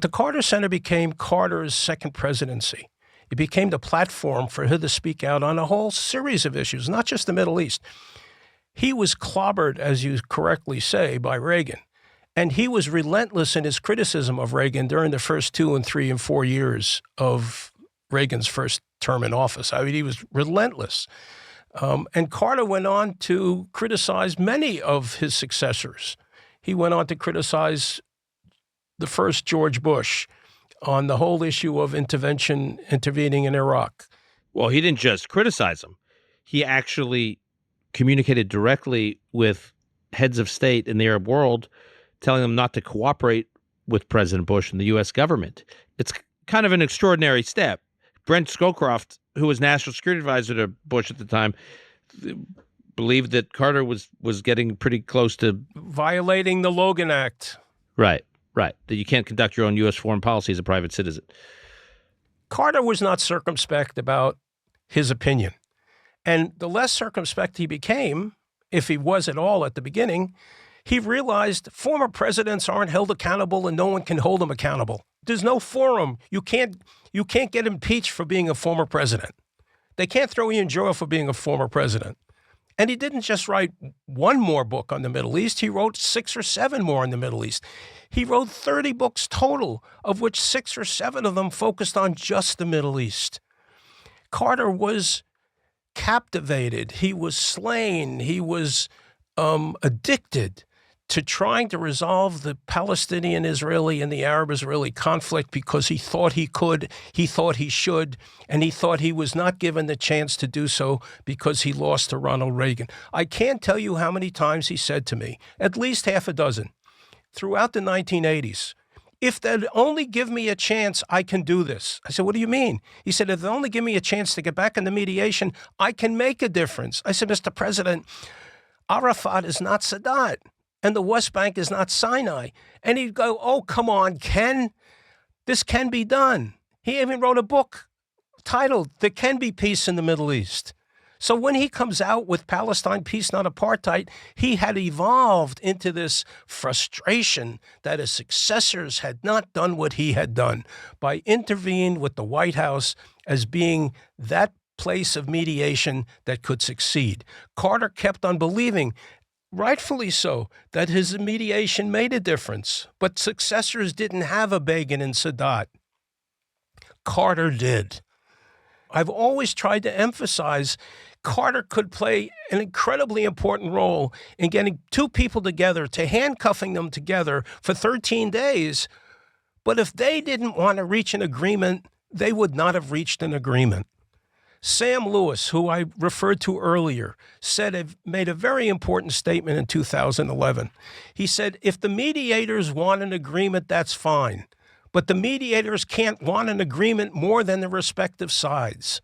The Carter Center became Carter's second presidency. It became the platform for him to speak out on a whole series of issues, not just the Middle East. He was clobbered, as you correctly say, by Reagan. And he was relentless in his criticism of Reagan during the first 2 and 3 and 4 years of Reagan's first term in office. I mean, he was relentless. And Carter went on to criticize many of his successors. He went on to criticize the first George Bush on the whole issue of intervening in Iraq. Well, he didn't just criticize him. He actually communicated directly with heads of state in the Arab world, telling them not to cooperate with President Bush and the U.S. government. It's kind of an extraordinary step. Brent Scowcroft, who was national security advisor to Bush at the time, believed that Carter was getting pretty close to violating the Logan Act. Right. That you can't conduct your own U.S. foreign policy as a private citizen. Carter was not circumspect about his opinion. And the less circumspect he became, if he was at all at the beginning, he realized former presidents aren't held accountable and no one can hold them accountable. There's no forum. You can't get impeached for being a former president. They can't throw you in jail for being a former president. And he didn't just write one more book on the Middle East. He wrote 6 or 7 more on the Middle East. He wrote 30 books total, of which 6 or 7 of them focused on just the Middle East. Carter was captivated. He was slain. He was addicted to trying to resolve the Palestinian-Israeli and the Arab-Israeli conflict because he thought he could, he thought he should, and he thought he was not given the chance to do so because he lost to Ronald Reagan. I can't tell you how many times he said to me, at least half a dozen, throughout the 1980s, if they'd only give me a chance, I can do this. I said, what do you mean? He said, if they'll only give me a chance to get back into mediation, I can make a difference. I said, Mr. President, Arafat is not Sadat. And the West Bank is not Sinai. And he'd go, oh, come on, Ken. This can be done. He even wrote a book titled, There Can Be Peace in the Middle East. So when he comes out with Palestine, Peace, Not Apartheid, he had evolved into this frustration that his successors had not done what he had done by intervening with the White House as being that place of mediation that could succeed. Carter kept on believing, rightfully so, that his mediation made a difference, but successors didn't have a Begin and Sadat. Carter did. I've always tried to emphasize Carter could play an incredibly important role in getting 2 people together, to handcuffing them together for 13 days. But if they didn't want to reach an agreement, they would not have reached an agreement. Sam Lewis, who I referred to earlier, made a very important statement in 2011. He said, if the mediators want an agreement, that's fine. But the mediators can't want an agreement more than the respective sides.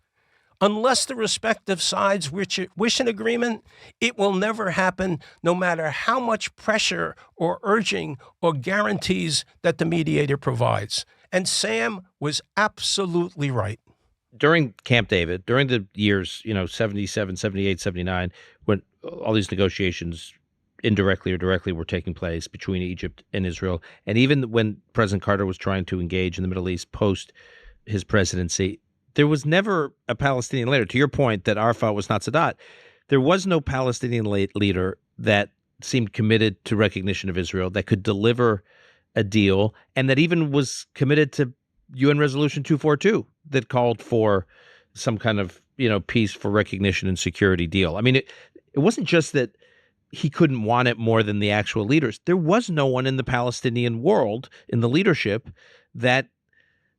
Unless the respective sides wish an agreement, it will never happen, no matter how much pressure or urging or guarantees that the mediator provides. And Sam was absolutely right. During Camp David, during the years, 77, 78, 79, when all these negotiations indirectly or directly were taking place between Egypt and Israel, and even when President Carter was trying to engage in the Middle East post his presidency, there was never a Palestinian leader. To your point that Arafat was not Sadat, there was no Palestinian leader that seemed committed to recognition of Israel, that could deliver a deal, and that even was committed to UN Resolution 242 that called for some kind of, peace for recognition and security deal. I mean, it wasn't just that he couldn't want it more than the actual leaders. There was no one in the Palestinian world, in the leadership, that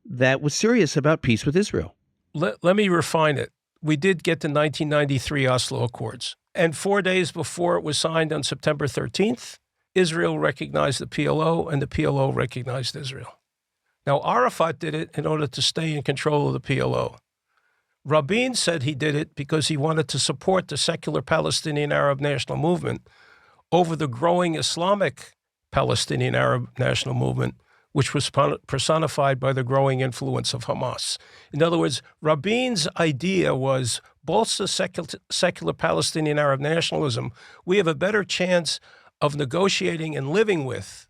was serious about peace with Israel. Let me refine it. We did get the 1993 Oslo Accords. And 4 days before it was signed on September 13th, Israel recognized the PLO and the PLO recognized Israel. Now, Arafat did it in order to stay in control of the PLO. Rabin said he did it because he wanted to support the secular Palestinian Arab national movement over the growing Islamic Palestinian Arab national movement, which was personified by the growing influence of Hamas. In other words, Rabin's idea was bolster secular Palestinian Arab nationalism. We have a better chance of negotiating and living with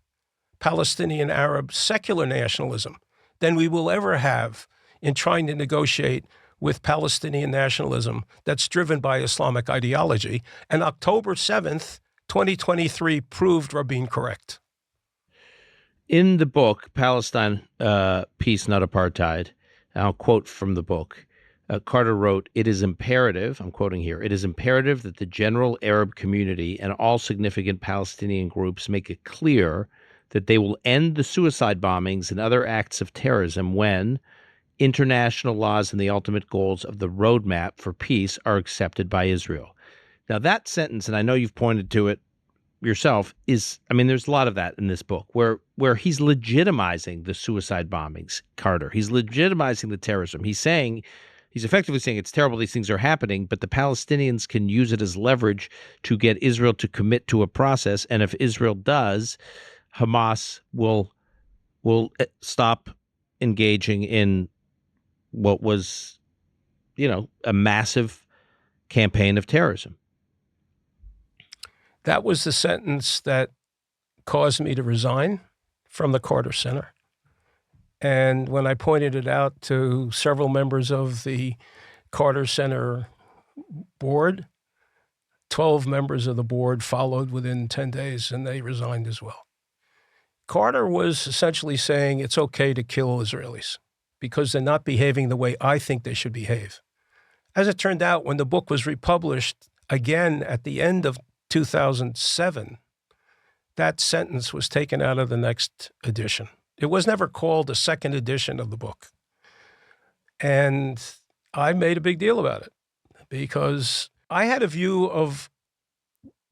Palestinian Arab secular nationalism than we will ever have in trying to negotiate with Palestinian nationalism that's driven by Islamic ideology. And October 7th, 2023 proved Rabin correct. In the book, Palestine, Peace, Not Apartheid, I'll quote from the book. Carter wrote, "It is imperative," I'm quoting here, "it is imperative that the general Arab community and all significant Palestinian groups make it clear that they will end the suicide bombings and other acts of terrorism when international laws and the ultimate goals of the roadmap for peace are accepted by Israel." Now, that sentence, and I know you've pointed to it yourself, is, I mean, there's a lot of that in this book where he's legitimizing the suicide bombings, Carter. He's legitimizing the terrorism. He's effectively saying it's terrible these things are happening, but the Palestinians can use it as leverage to get Israel to commit to a process. And if Israel does, Hamas will stop engaging in what was, a massive campaign of terrorism. That was the sentence that caused me to resign from the Carter Center. And when I pointed it out to several members of the Carter Center board, 12 members of the board followed within 10 days, and they resigned as well. Carter was essentially saying it's okay to kill Israelis because they're not behaving the way I think they should behave. As it turned out, when the book was republished again at the end of 2007, that sentence was taken out of the next edition. It was never called a second edition of the book. And I made a big deal about it because I had a view of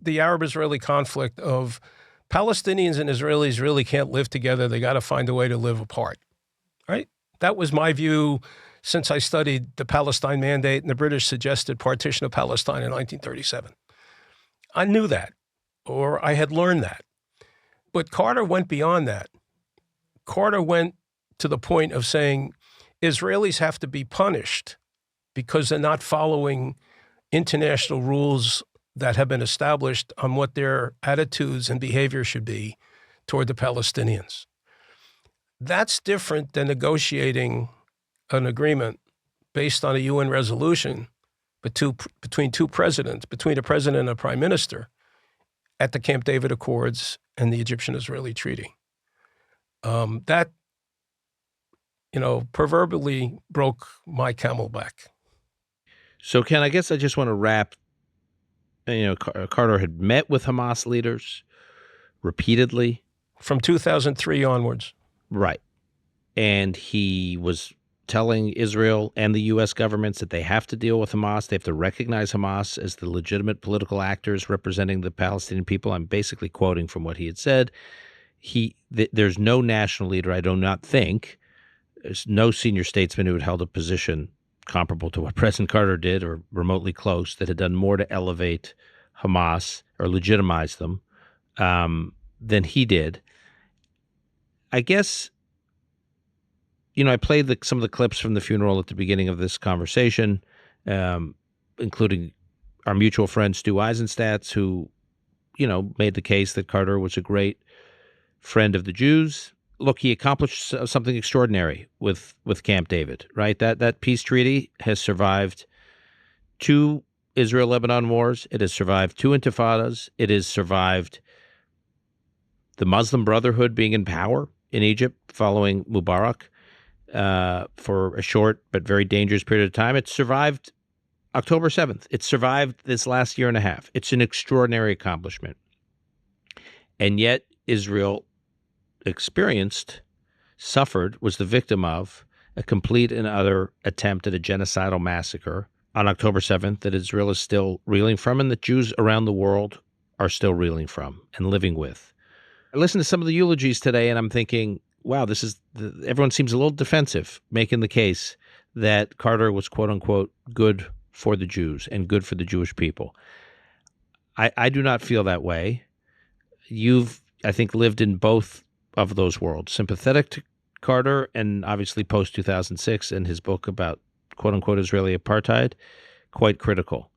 the Arab-Israeli conflict of Palestinians and Israelis really can't live together. They got to find a way to live apart, right? That was my view since I studied the Palestine Mandate and the British suggested partition of Palestine in 1937. I knew that, or I had learned that. But Carter went beyond that. Carter went to the point of saying Israelis have to be punished because they're not following international rules that have been established on what their attitudes and behavior should be toward the Palestinians. That's different than negotiating an agreement based on a UN resolution between two presidents, between a president and a prime minister at the Camp David Accords and the Egyptian-Israeli Treaty. That, proverbially broke my camel back. So, Ken, I guess I just want to wrap. Carter had met with Hamas leaders repeatedly. From 2003 onwards. Right. And he was telling Israel and the U.S. governments that they have to deal with Hamas. They have to recognize Hamas as the legitimate political actors representing the Palestinian people. I'm basically quoting from what he had said. There's no national leader, I do not think, there's no senior statesman who had held a position comparable to what President Carter did or remotely close that had done more to elevate Hamas or legitimize them than he did. I guess, I played some of the clips from the funeral at the beginning of this conversation, including our mutual friend Stu Eisenstatz, who, made the case that Carter was a great friend of the Jews. Look, he accomplished something extraordinary with Camp David, right? That peace treaty has survived 2 Israel-Lebanon wars. It has survived 2 intifadas. It has survived the Muslim Brotherhood being in power in Egypt following Mubarak for a short but very dangerous period of time. It survived October 7th. It survived this last year and a half. It's an extraordinary accomplishment. And yet Israel suffered, was the victim of a complete and utter attempt at a genocidal massacre on October 7th that Israel is still reeling from and that Jews around the world are still reeling from and living with. I listened to some of the eulogies today and I'm thinking, wow, everyone seems a little defensive, making the case that Carter was quote unquote good for the Jews and good for the Jewish people. I do not feel that way. You've, I think, lived in both of those worlds, sympathetic to Carter and obviously post-2006 and his book about quote-unquote Israeli apartheid, quite critical.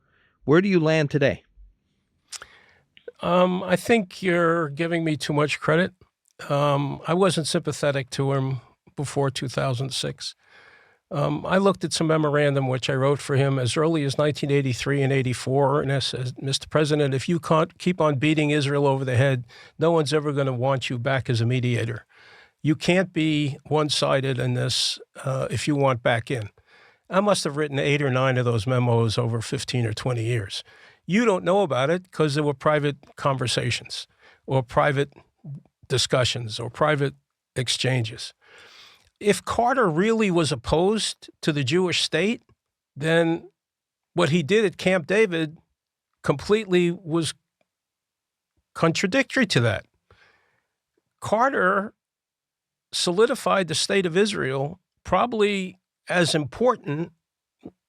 Where do you land today? I think you're giving me too much credit. I wasn't sympathetic to him before 2006. I looked at some memorandum which I wrote for him as early as 1983 and 84, and I said, Mr. President, if you can't keep on beating Israel over the head, no one's ever going to want you back as a mediator. You can't be one-sided in this if you want back in. I must have written 8 or 9 of those memos over 15 or 20 years. You don't know about it because there were private conversations or private discussions or private exchanges. If Carter really was opposed to the Jewish state, then what he did at Camp David completely was contradictory to that. Carter solidified the state of Israel probably as important,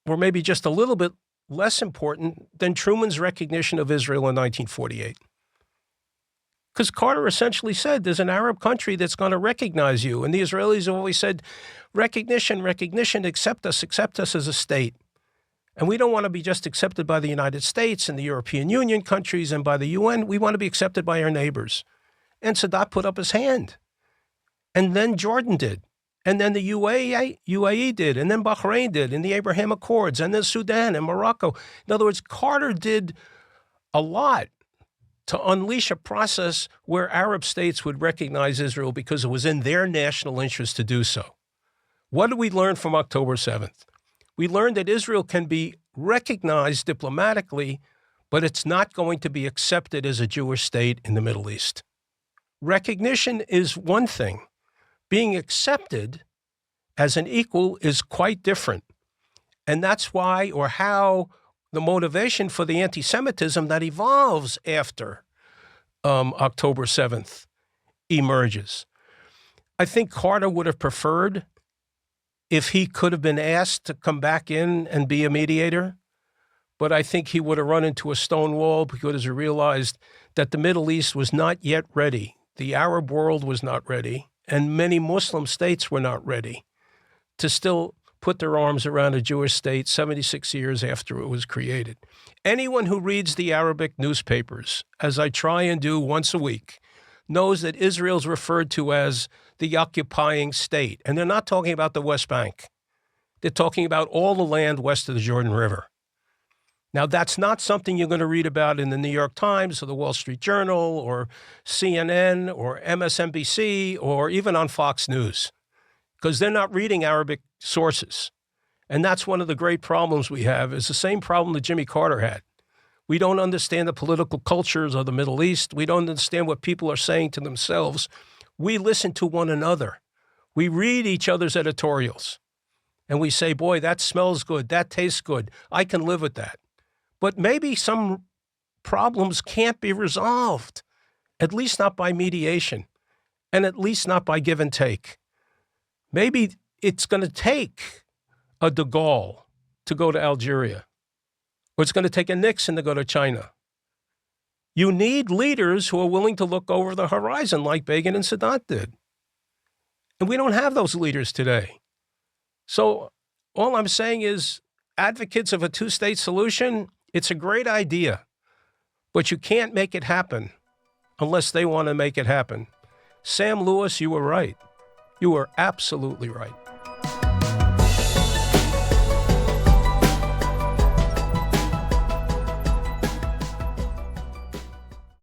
or maybe just a little bit less important, than Truman's recognition of Israel in 1948. Because Carter essentially said, there's an Arab country that's going to recognize you. And the Israelis have always said, recognition, accept us as a state. And we don't want to be just accepted by the United States and the European Union countries and by the UN. We want to be accepted by our neighbors. And Sadat put up his hand. And then Jordan did. And then the UAE did. And then Bahrain did. And the Abraham Accords. And then Sudan and Morocco. In other words, Carter did a lot to unleash a process where Arab states would recognize Israel because it was in their national interest to do so. What did we learn from October 7th? We learned that Israel can be recognized diplomatically, but it's not going to be accepted as a Jewish state in the Middle East. Recognition is one thing. Being accepted as an equal is quite different. And that's why or how the motivation for the anti-Semitism that evolves after October 7th emerges. I think Carter would have preferred if he could have been asked to come back in and be a mediator, but I think he would have run into a stone wall because he realized that the Middle East was not yet ready. The Arab world was not ready, and many Muslim states were not ready to still put their arms around a Jewish state 76 years after it was created. Anyone who reads the Arabic newspapers, as I try and do once a week, knows that Israel's referred to as the occupying state. And they're not talking about the West Bank. They're talking about all the land west of the Jordan River. Now, that's not something you're going to read about in the New York Times or the Wall Street Journal or CNN or MSNBC or even on Fox News, because they're not reading Arabic sources. And that's one of the great problems we have, is the same problem that Jimmy Carter had. We don't understand the political cultures of the Middle East. We don't understand what people are saying to themselves. We listen to one another. We read each other's editorials. And we say, boy, that smells good. That tastes good. I can live with that. But maybe some problems can't be resolved, at least not by mediation, and at least not by give and take. Maybe it's going to take a de Gaulle to go to Algeria, or it's going to take a Nixon to go to China. You need leaders who are willing to look over the horizon like Begin and Sadat did. And we don't have those leaders today. So all I'm saying is, advocates of a two-state solution, it's a great idea, but you can't make it happen unless they want to make it happen. Sam Lewis, you were right. You were absolutely right.